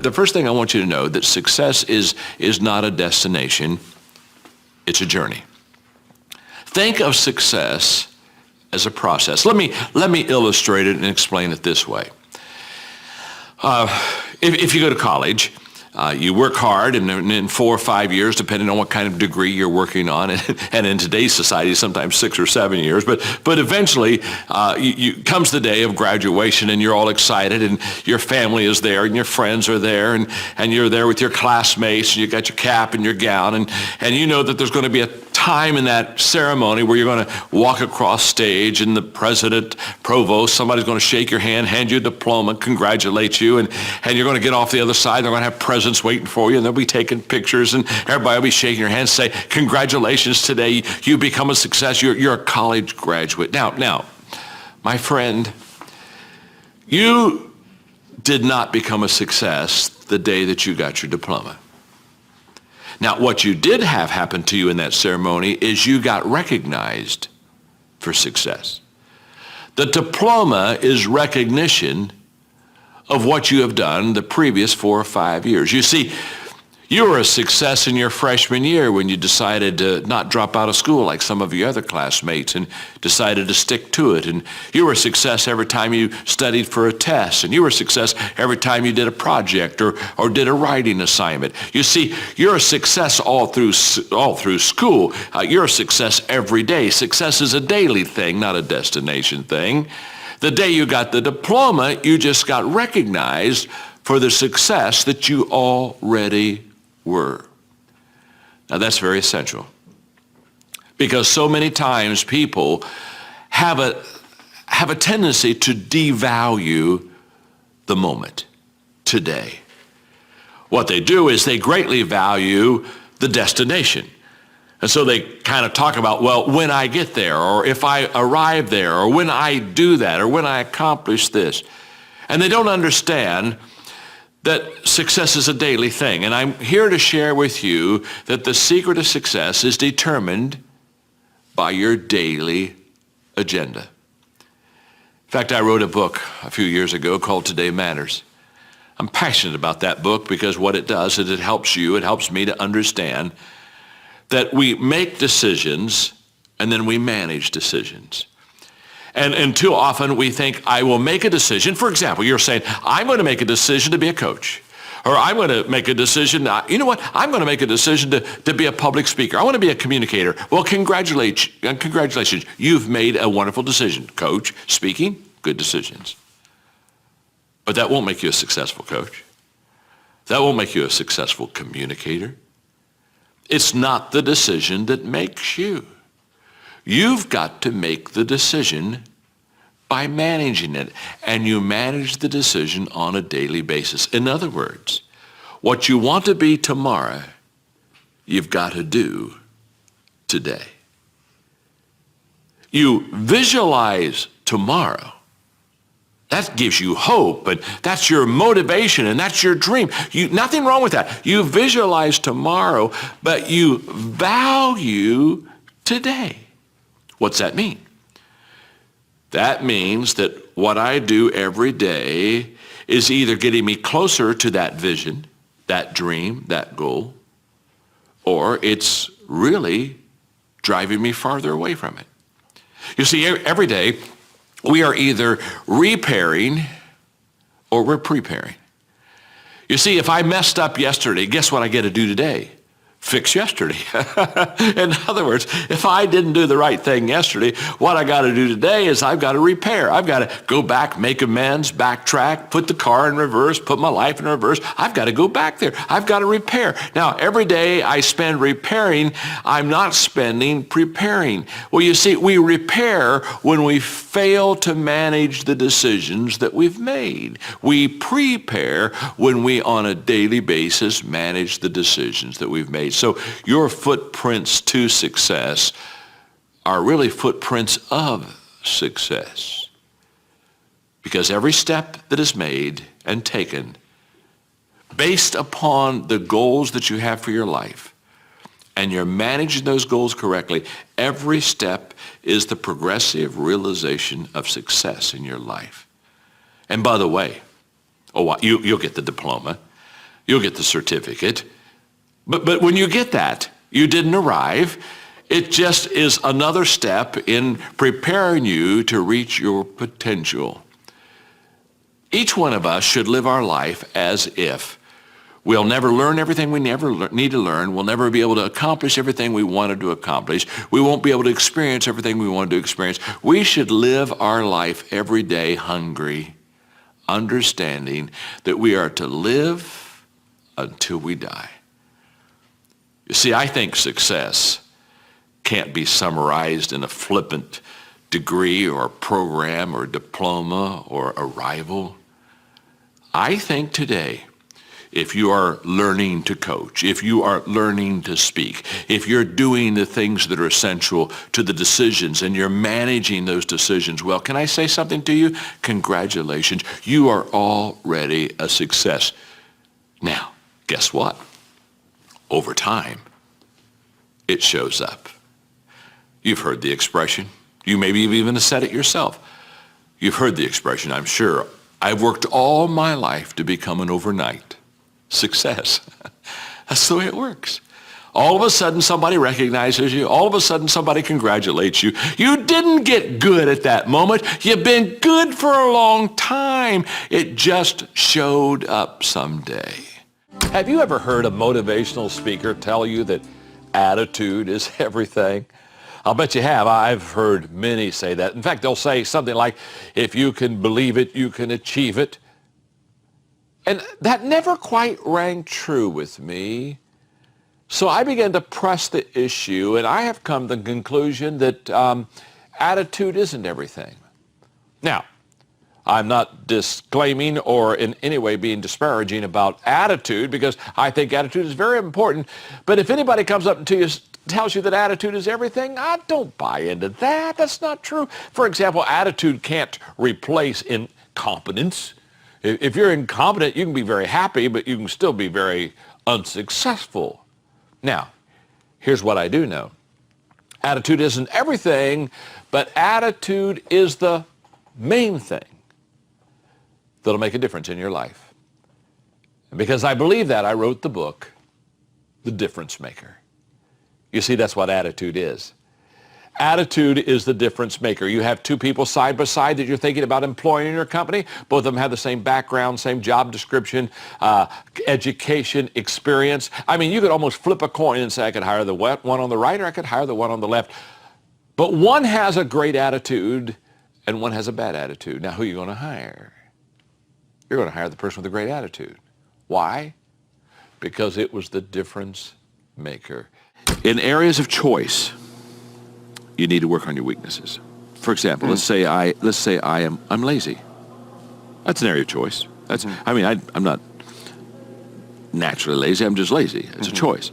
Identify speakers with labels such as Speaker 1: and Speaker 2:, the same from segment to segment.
Speaker 1: The first thing I want you to know that success is not a destination, it's a journey. Think of success as a process. Let me illustrate it and explain it this way. If you go to college, you work hard, and in 4 or 5 years, depending on what kind of degree you're working on, and in today's society, sometimes 6 or 7 years, but eventually, comes the day of graduation, and you're all excited, and your family is there, and your friends are there, and you're there with your classmates, and you got your cap and your gown, and you know that there's going to be a time in that ceremony where you're going to walk across stage, and the president, provost, somebody's going to shake your hand, hand you a diploma, congratulate you, and you're going to get off the other side. They're going to have presents waiting for you, and they'll be taking pictures, and everybody will be shaking your hand, say, congratulations today, you become a success, you're a college graduate. Now, my friend, you did not become a success the day that you got your diploma. Now, what you did have happen to you in that ceremony is you got recognized for success. The diploma is recognition of what you have done the previous 4 or 5 years. You see, you were a success in your freshman year when you decided to not drop out of school like some of your other classmates and decided to stick to it. And you were a success every time you studied for a test. And you were a success every time you did a project or did a writing assignment. You see, you're a success all through school. You're a success every day. Success is a daily thing, not a destination thing. The day you got the diploma, you just got recognized for the success that you already were. Now that's very essential, because so many times people have a tendency to devalue the moment, today. What they do is they greatly value the destination. And so they kind of talk about, well, when I get there, or if I arrive there, or when I do that, or when I accomplish this. And they don't understand that success is a daily thing. And I'm here to share with you that the secret of success is determined by your daily agenda. In fact, I wrote a book a few years ago called Today Matters. I'm passionate about that book because what it does is it helps you, it helps me to understand that we make decisions and then we manage decisions. And too often we think, I will make a decision. For example, you're saying, I'm going to make a decision to be a coach. Or I'm going to make a decision, you know what, I'm going to make a decision to be a public speaker. I want to be a communicator. Well, congratulations. You've made a wonderful decision. Coach, speaking, good decisions. But that won't make you a successful coach. That won't make you a successful communicator. It's not the decision that makes you. You've got to make the decision by managing it, and you manage the decision on a daily basis. In other words, what you want to be tomorrow, you've got to do today. You visualize tomorrow. That gives you hope, and that's your motivation, and that's your dream. Nothing wrong with that. You visualize tomorrow, but you value today. What's that mean? That means that what I do every day is either getting me closer to that vision, that dream, that goal, or it's really driving me farther away from it. You see, every day, we are either repairing or we're preparing. You see, if I messed up yesterday, guess what I get to do today? Fix yesterday. In other words, if I didn't do the right thing yesterday, what I got to do today is I've got to repair. I've got to go back, make amends, backtrack, put the car in reverse, put my life in reverse. I've got to go back there. I've got to repair. Now, every day I spend repairing, I'm not spending preparing. Well, you see, we repair when we fail to manage the decisions that we've made. We prepare when we, on a daily basis, manage the decisions that we've made. So your footprints to success are really footprints of success. Because every step that is made and taken based upon the goals that you have for your life, and you're managing those goals correctly, every step is the progressive realization of success in your life. And by the way, you'll get the diploma. You'll get the certificate. But when you get that, you didn't arrive. It just is another step in preparing you to reach your potential. Each one of us should live our life as if we'll never learn everything we need to learn. We'll never be able to accomplish everything we wanted to accomplish. We won't be able to experience everything we wanted to experience. We should live our life every day hungry, understanding that we are to live until we die. You see, I think success can't be summarized in a flippant degree or program or diploma or arrival. I think today, if you are learning to coach, if you are learning to speak, if you're doing the things that are essential to the decisions and you're managing those decisions well, can I say something to you? Congratulations, you are already a success. Now, guess what? Over time, it shows up. You've heard the expression. You maybe even have said it yourself. You've heard the expression, I'm sure. I've worked all my life to become an overnight success. That's the way it works. All of a sudden somebody recognizes you. All of a sudden somebody congratulates you. You didn't get good at that moment. You've been good for a long time. It just showed up someday. Have you ever heard a motivational speaker tell you that attitude is everything? I'll bet you have. I've heard many say that. In fact, they'll say something like, if you can believe it, you can achieve it. And that never quite rang true with me. So I began to press the issue, and I have come to the conclusion that attitude isn't everything. Now, I'm not disclaiming or in any way being disparaging about attitude, because I think attitude is very important. But if anybody comes up to you tells you that attitude is everything, I don't buy into that. That's not true. For example, attitude can't replace incompetence. If you're incompetent, you can be very happy, but you can still be very unsuccessful. Now, here's what I do know. Attitude isn't everything, but attitude is the main thing that'll make a difference in your life. And because I believe that, I wrote the book, The Difference Maker. You see, that's what attitude is. Attitude is the difference maker. You have two people side by side that you're thinking about employing in your company. Both of them have the same background, same job description, education, experience. I mean, you could almost flip a coin and say, I could hire the one on the right or I could hire the one on the left. But one has a great attitude and one has a bad attitude. Now, who are you going to hire? You're going to hire the person with a great attitude. Why? Because it was the difference maker. In areas of choice, you need to work on your weaknesses. For example, let's say I'm lazy. That's an area of choice. I'm not naturally lazy. I'm just lazy. It's a choice.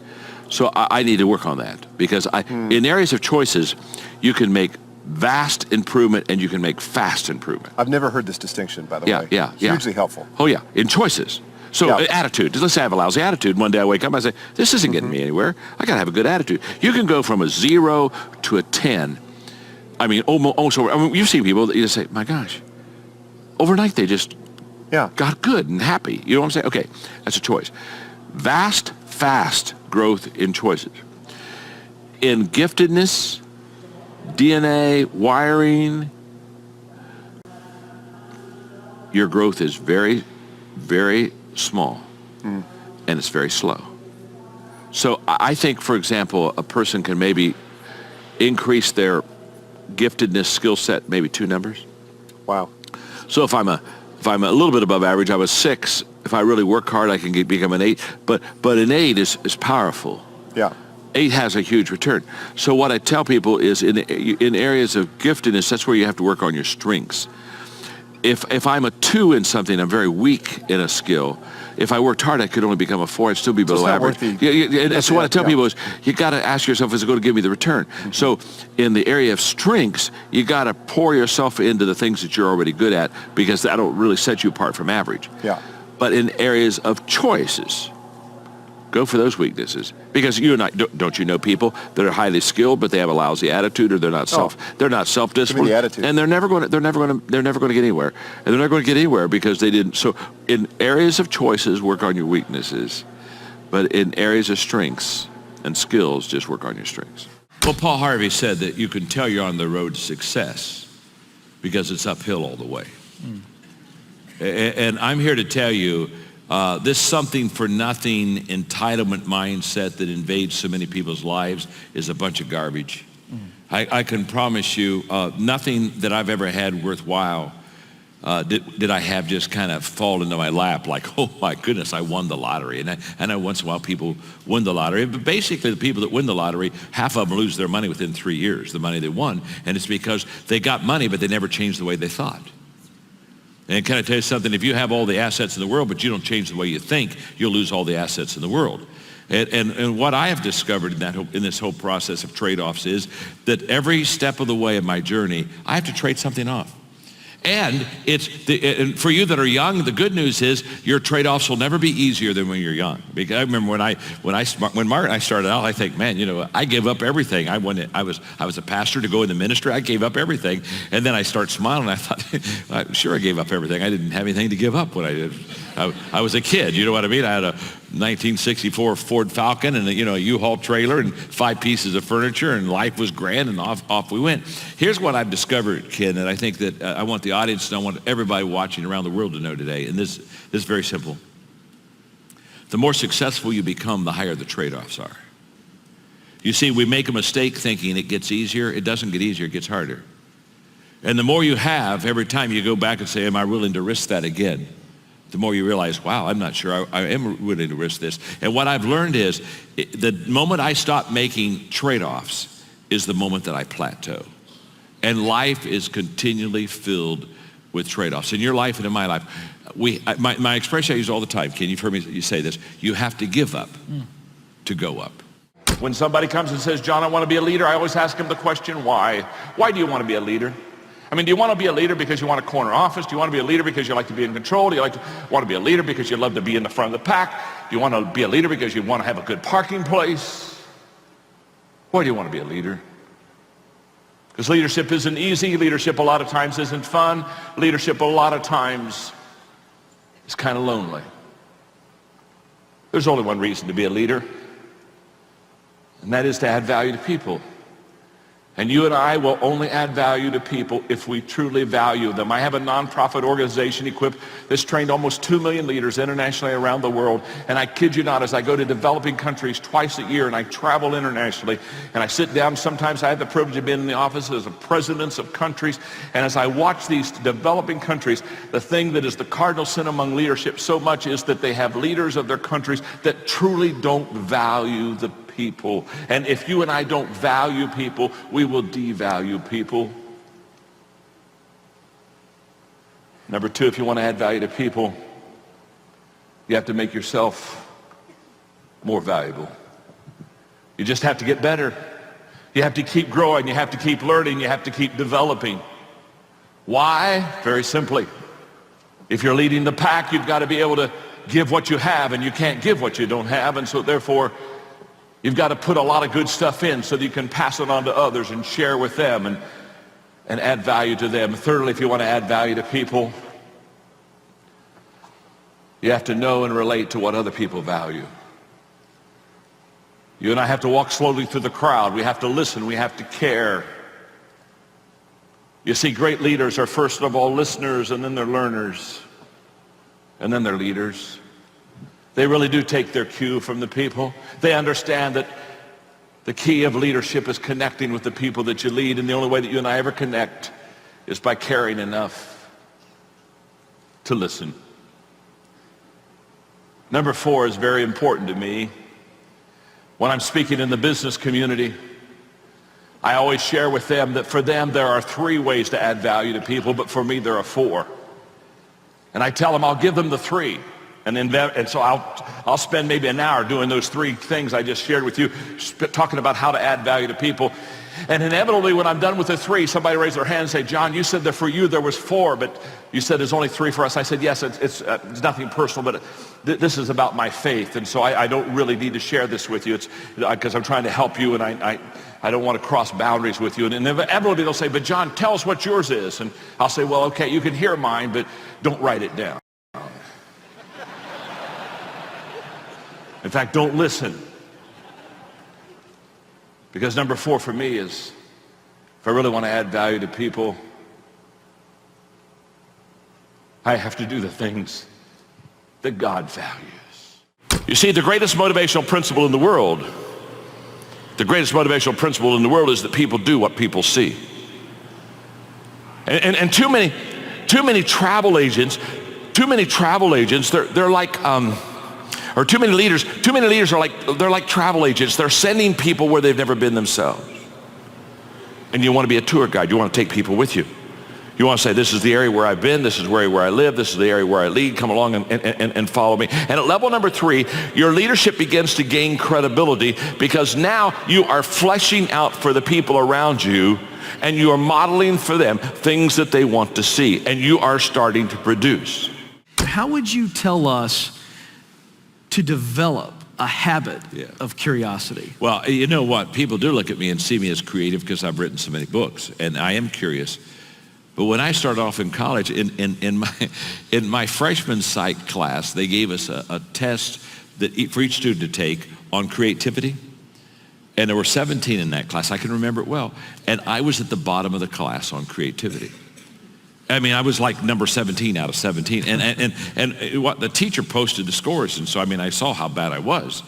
Speaker 1: So I need to work on that, because in areas of choices, you can make vast improvement and you can make fast improvement.
Speaker 2: I've never heard this distinction, by the way.
Speaker 1: Yeah.
Speaker 2: It's hugely helpful.
Speaker 1: Oh yeah, in choices. So attitude, let's say I have a lousy attitude. One day I wake up and I say, this isn't getting me anywhere. I got to have a good attitude. You can go from a 0 to a 10. I mean, almost over. I mean, you've seen people that you just say, my gosh, overnight they just got good and happy. You know what I'm saying? Okay, that's a choice. Vast, fast growth in choices. In giftedness, DNA, wiring, your growth is very, very small, and it's very slow. So I think, for example, a person can maybe increase their giftedness skill set maybe 2 numbers.
Speaker 2: Wow.
Speaker 1: So if I'm a little bit above average, I'm a 6. If I really work hard, I can become an 8. But an 8 is powerful.
Speaker 2: Yeah.
Speaker 1: 8 has a huge return. So what I tell people is in areas of giftedness, that's where you have to work on your strengths. If I'm a 2 in something, I'm very weak in a skill. If I worked hard, I could only become a 4. I'd still be below average. So what I tell people is, you got to ask yourself, is it going to give me the return? So in the area of strengths, you got to pour yourself into the things that you're already good at, because that'll really set you apart from average.
Speaker 2: Yeah.
Speaker 1: But in areas of choices,
Speaker 3: Go for those weaknesses, because you and I don't you know people that are highly skilled but they have a lousy attitude, or they're not self-disciplined,
Speaker 2: the attitude.
Speaker 3: and they're never going to get anywhere, and they're not going to get anywhere because they didn't. So in areas of choices, work on your weaknesses, but in areas of strengths and skills, just work on your strengths.
Speaker 4: Well, Paul Harvey said that you can tell you're on the road to success because it's uphill all the way. And I'm here to tell you, this something for nothing entitlement mindset that invades so many people's lives is a bunch of garbage. I can promise you, nothing that I've ever had worthwhile did I have just kind of fall into my lap like, oh my goodness, I won the lottery. And I know once in a while people win the lottery, but basically the people that win the lottery, half of them lose their money within 3 years, the money they won, and it's because they got money but they never changed the way they thought. And can I tell you something? If you have all the assets in the world, but you don't change the way you think, you'll lose all the assets in the world. And what I have discovered in this whole process of trade-offs is that every step of the way of my journey, I have to trade something off. And and for you that are young, the good news is your trade-offs will never be easier than when you're young. Because I remember when Mark and I started out, I think, man, I gave up everything. I was a pastor to go in the ministry. I gave up everything, and then I start smiling. I thought, sure, I gave up everything. I didn't have anything to give up when I did. I was a kid. You know what I mean? I had a 1964 Ford Falcon and a U-Haul trailer and 5 pieces of furniture, and life was grand, and off we went. Here's what I've discovered, Ken, and I think that I want the audience and I want everybody watching around the world to know today, and this is very simple. The more successful you become, the higher the trade-offs are. You see, we make a mistake thinking it gets easier. It doesn't get easier, it gets harder. And the more you have, every time you go back and say, am I willing to risk that again? The more you realize, wow, I'm not sure I am willing to risk this. And what I've learned is the moment I stop making trade-offs is the moment that I plateau. And life is continually filled with trade-offs. In your life and in my life, my expression I use all the time, Ken, you've heard me you say this, you have to give up to go up. When somebody comes and says, John, I want to be a leader, I always ask them the question, why? Why do you want to be a leader? I mean, do you want to be a leader because you want a corner office? Do you want to be a leader because you like to be in control? Do you want to be a leader because you love to be in the front of the pack? Do you want to be a leader because you want to have a good parking place? Why do you want to be a leader? Because leadership isn't easy. Leadership a lot of times isn't fun. Leadership a lot of times is kind of lonely. There's only one reason to be a leader, and that is to add value to people. And you and I will only add value to people if we truly value them. I have a nonprofit organization, Equipped, that's trained almost 2 million leaders internationally around the world. And I kid you not, as I go to developing countries twice a year and I travel internationally and I sit down, sometimes I have the privilege of being in the offices of presidents of countries. And as I watch these developing countries, the thing that is the cardinal sin among leadership so much is that they have leaders of their countries that truly don't value the people. And if you and I don't value people, we will devalue people. Number 2, if you want to add value to people, you have to make yourself more valuable. You just have to get better. You have to keep growing. You have to keep learning. You have to keep developing. Why? Very simply. If you're leading the pack, you've got to be able to give what you have, and you can't give what you don't have, and so therefore you've got to put a lot of good stuff in so that you can pass it on to others and share with them and add value to them. Thirdly, if you want to add value to people, you have to know and relate to what other people value. You and I have to walk slowly through the crowd. We have to listen. We have to care. You see, great leaders are first of all listeners, and then they're learners, and then they're leaders. They really do take their cue from the people. They understand that the key of leadership is connecting with the people that you lead, and the only way that you and I ever connect is by caring enough to listen. Number 4 is very important to me. When I'm speaking in the business community, I always share with them that for them there are 3 ways to add value to people, but for me there are 4. And I tell them I'll give them the 3. And so I'll spend maybe an hour doing those 3 things I just shared with you, talking about how to add value to people.
Speaker 1: And inevitably, when I'm done with the 3, somebody raised their hand and say, John, you said that for you there was 4, but you said there's only 3 for us. I said, yes, it's nothing personal, but this is about my faith. And so I don't really need to share this with you. It's because I'm trying to help you, and I don't want to cross boundaries with you. And inevitably they'll say, but John, tell us what yours is. And I'll say, well, okay, you can hear mine, but don't write it down. In fact, don't listen. Because number 4 for me is, if I really want to add value to people, I have to do the things that God values. You see, the greatest motivational principle in the world is that people do what people see. And too many travel agents, they're like, or too many leaders are like travel agents. They're sending people where they've never been themselves. And you want to be a tour guide. You want to take people with you. You want to say, this is the area where I've been, this is where I live, this is the area where I lead, come along and follow me. And at level number 3, your leadership begins to gain credibility because now you are fleshing out for the people around you, and you are modeling for them things that they want to see, and you are starting to produce.
Speaker 5: How would you tell us to develop a habit of curiosity?
Speaker 4: Well, you know what? People do look at me and see me as creative because I've written so many books, and I am curious. But when I started off in college, in my freshman psych class, they gave us a test for each student to take on creativity. And there were 17 in that class. I can remember it well. And I was at the bottom of the class on creativity. I mean, I was like number 17 out of 17. And what the teacher posted the scores. And so, I mean, I saw how bad I was.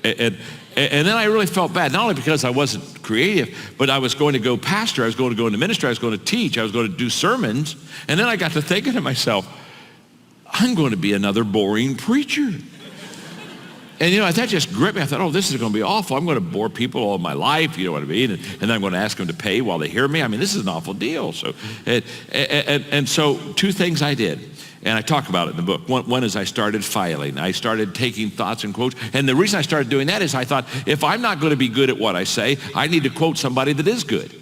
Speaker 4: And then I really felt bad, not only because I wasn't creative, but I was going to go pastor, I was going to go into ministry, I was going to teach, I was going to do sermons. And then I got to thinking to myself, I'm going to be another boring preacher. And you know, that just gripped me. I thought, oh, this is going to be awful. I'm going to bore people all my life, you know what I mean? And then I'm going to ask them to pay while they hear me. I mean, this is an awful deal. So, and so 2 things I did. And I talk about it in the book. One is I started filing. I started taking thoughts and quotes. And the reason I started doing that is I thought, if I'm not going to be good at what I say, I need to quote somebody that is good.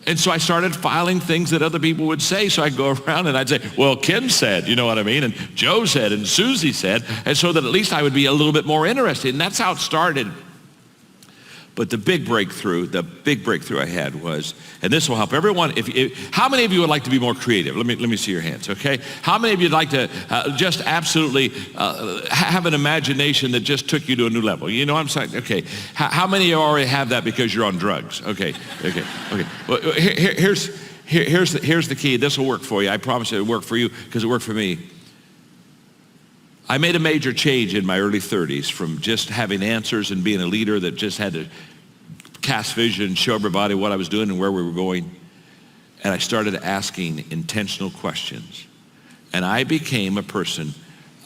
Speaker 4: And so I started filing things that other people would say. So I'd go around and I'd say, well, Ken said, you know what I mean? And Joe said, and Susie said. And so that at least I would be a little bit more interested. And that's how it started. But the big breakthrough I had was, and this will help everyone. How many of you would like to be more creative? Let me see your hands, okay? How many of you would like to just absolutely have an imagination that just took you to a new level? You know what I'm saying? Okay. How many of you already have that because you're on drugs? Okay. Well, here's the key. This will work for you. I promise it'll work for you because it worked for me. I made a major change in my early 30s from just having answers and being a leader that just had to cast vision, show everybody what I was doing and where we were going. And I started asking intentional questions. And I became a person,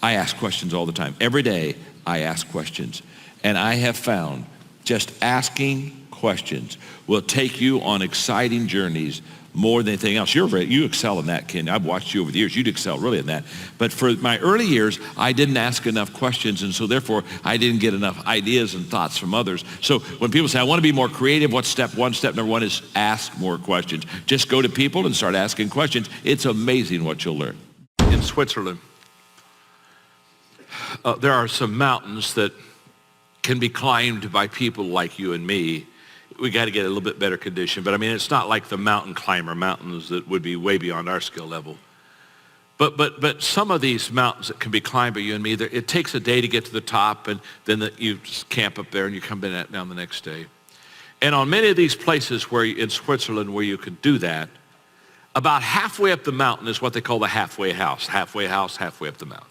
Speaker 4: I ask questions all the time. Every day I ask questions. And I have found just asking questions will take you on exciting journeys more than anything else. You excel in that, Ken. I've watched you over the years. You'd excel really in that. But for my early years, I didn't ask enough questions, and so therefore, I didn't get enough ideas and thoughts from others. So when people say, I want to be more creative, what's step 1? Step number 1 is ask more questions. Just go to people and start asking questions. It's amazing what you'll learn.
Speaker 1: In Switzerland, there are some mountains that can be climbed by people like you and me. We got to get a little bit better condition. But I mean, it's not like the mountain climber mountains that would be way beyond our skill level. But some of these mountains that can be climbed by you and me, it takes a day to get to the top, and then you just camp up there and you come down the next day. And on many of these places in Switzerland where you can do that, about halfway up the mountain is what they call the halfway house halfway up the mountain.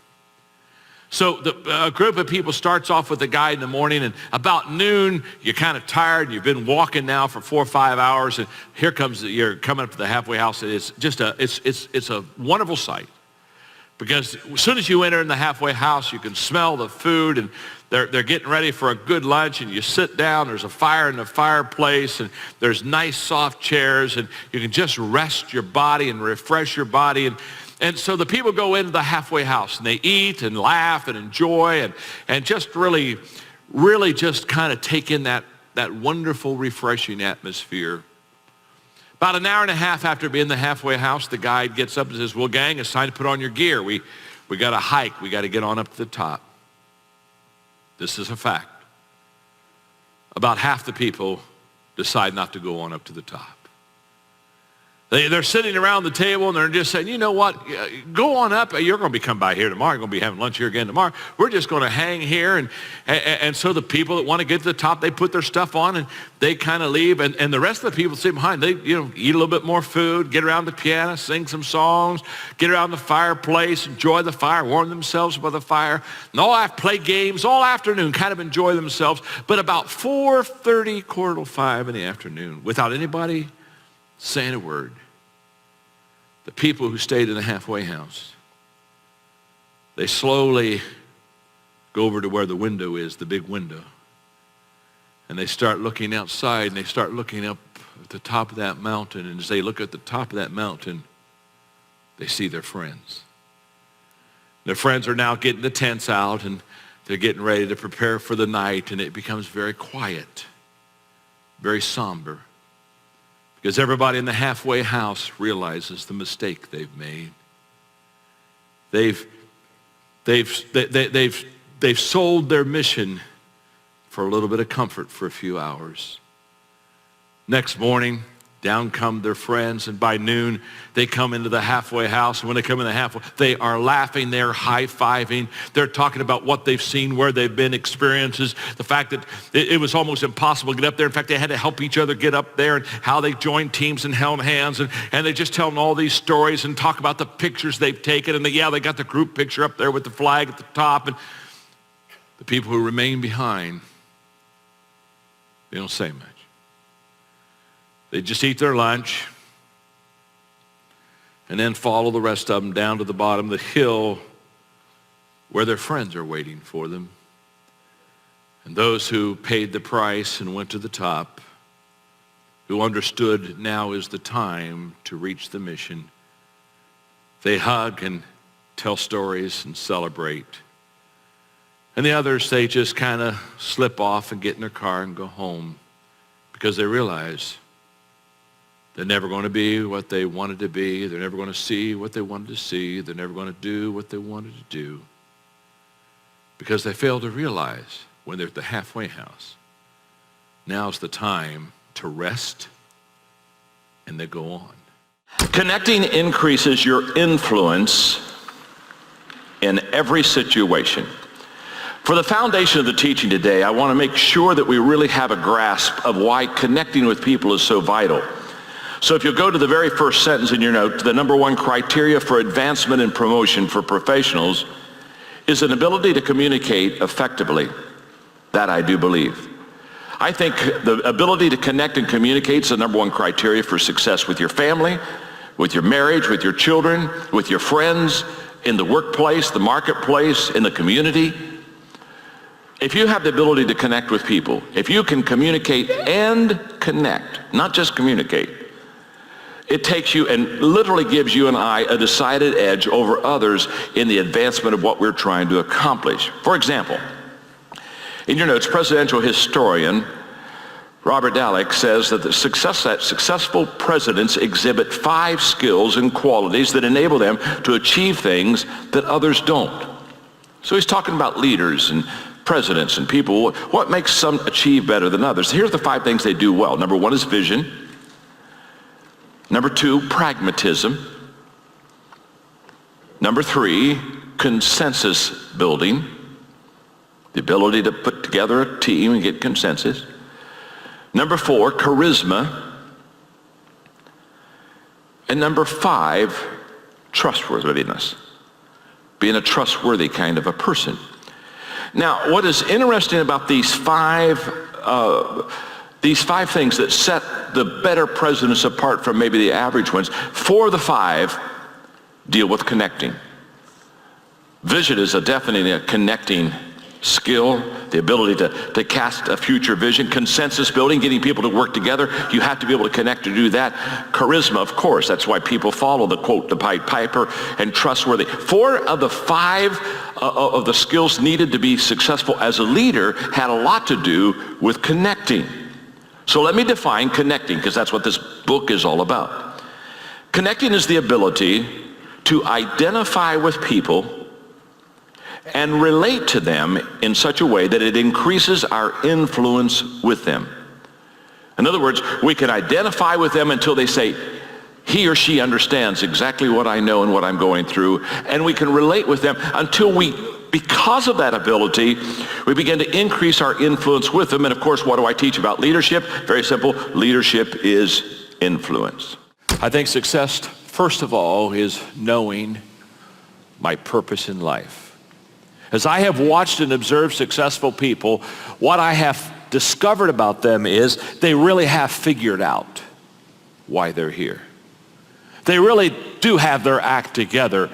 Speaker 1: So a group of people starts off with a guide in the morning, and about noon, you're kind of tired, and you've been walking now for 4 or 5 hours, and you're coming up to the halfway house, and it's just it's a wonderful sight. Because as soon as you enter in the halfway house, you can smell the food, and they're getting ready for a good lunch, and you sit down, there's a fire in the fireplace, and there's nice soft chairs, and you can just rest your body and refresh your body. And so the people go into the halfway house, and they eat and laugh and enjoy and just really just kind of take in that that wonderful, refreshing atmosphere. About an hour and a half after being in the halfway house, the guide gets up and says, well, gang, it's time to put on your gear. We got to hike. We got to get on up to the top. This is a fact. About half the people decide not to go on up to the top. They're sitting around the table and they're just saying, you know what, go on up. You're going to be coming by here tomorrow. You're going to be having lunch here again tomorrow. We're just going to hang here. And so the people that want to get to the top, they put their stuff on and they kind of leave. And the rest of the people sit behind. They eat a little bit more food, get around the piano, sing some songs, get around the fireplace, enjoy the fire, warm themselves by the fire. And play games all afternoon, kind of enjoy themselves. But about 4:30, 4:45 in the afternoon, without anybody saying a word, the people who stayed in the halfway house, they slowly go over to where the window is, the big window, and they start looking outside and they start looking up at the top of that mountain, and as they look at the top of that mountain, they see their friends. Their friends are now getting the tents out and they're getting ready to prepare for the night, and it becomes very quiet, very somber. Because everybody in the halfway house realizes the mistake they've made. They've sold their mission for a little bit of comfort for a few hours. Next morning, down come their friends, and by noon, they come into the halfway house. And when they come in the halfway, they are laughing, they're high-fiving. They're talking about what they've seen, where they've been, experiences, the fact that it was almost impossible to get up there. In fact, they had to help each other get up there, and how they joined teams and held hands. And they just tell them all these stories and talk about the pictures they've taken. And they got the group picture up there with the flag at the top. And the people who remain behind, they don't say much. They just eat their lunch and then follow the rest of them down to the bottom of the hill where their friends are waiting for them. And those who paid the price and went to the top, who understood now is the time to reach the mission, they hug and tell stories and celebrate. And the others, they just kind of slip off and get in their car and go home, because they realize they're never going to be what they wanted to be. They're never going to see what they wanted to see. They're never going to do what they wanted to do, because they failed to realize when they're at the halfway house, now's the time to rest, and they go on.
Speaker 3: Connecting increases your influence in every situation. For the foundation of the teaching today, I want to make sure that we really have a grasp of why connecting with people is so vital. So if you'll go to the very first sentence in your note, the number one criteria for advancement and promotion for professionals is an ability to communicate effectively. That I do believe. I think the ability to connect and communicate is the number one criteria for success with your family, with your marriage, with your children, with your friends, in the workplace, the marketplace, in the community. If you have the ability to connect with people, if you can communicate and connect, not just communicate, it takes you and literally gives you and I a decided edge over others in the advancement of what we're trying to accomplish. For example, in your notes, presidential historian Robert Dallek says that successful presidents exhibit 5 skills and qualities that enable them to achieve things that others don't. So he's talking about leaders and presidents and people. What makes some achieve better than others? Here's the 5 things they do well. Number 1 is vision. Number 2, pragmatism. Number 3, consensus building. The ability to put together a team and get consensus. Number 4, charisma. And number 5, trustworthiness. Being a trustworthy kind of a person. Now, what is interesting about these five things that set the better presidents apart from maybe the average ones, 4 of the 5 deal with connecting. Vision is definitely a connecting skill, the ability to cast a future vision. Consensus building, getting people to work together. You have to be able to connect to do that. Charisma, of course, that's why people follow the quote, the Pied Piper, and trustworthy. 4 of the 5 of the skills needed to be successful as a leader had a lot to do with connecting. So let me define connecting, because that's what this book is all about. Connecting is the ability to identify with people and relate to them in such a way that it increases our influence with them. In other words, we can identify with them until they say, he or she understands exactly what I know and what I'm going through, and we can relate with them until we, because of that ability, we begin to increase our influence with them. And of course, what do I teach about leadership? Very simple. Leadership is influence.
Speaker 1: I think success, first of all, is knowing my purpose in life. As I have watched and observed successful people, what I have discovered about them is they really have figured out why they're here. They really do have their act together.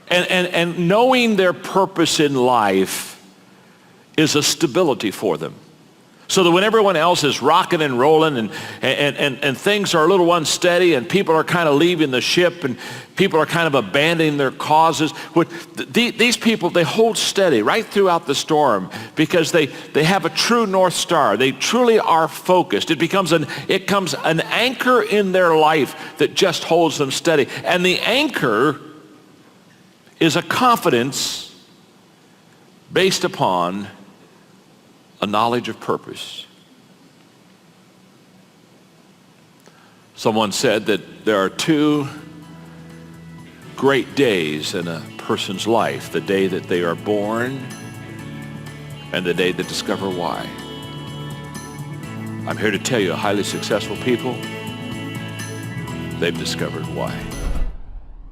Speaker 1: And knowing their purpose in life is a stability for them. So that when everyone else is rocking and rolling and things are a little unsteady and people are kind of leaving the ship and people are kind of abandoning their causes, these people, they hold steady right throughout the storm because they have a true North Star. They truly are focused. It becomes an anchor in their life that just holds them steady. And the anchor is a confidence based upon a knowledge of purpose. Someone said that there are two great days in a person's life: the day that they are born and the day they discover why. I'm here to tell you, highly successful people, they've discovered why.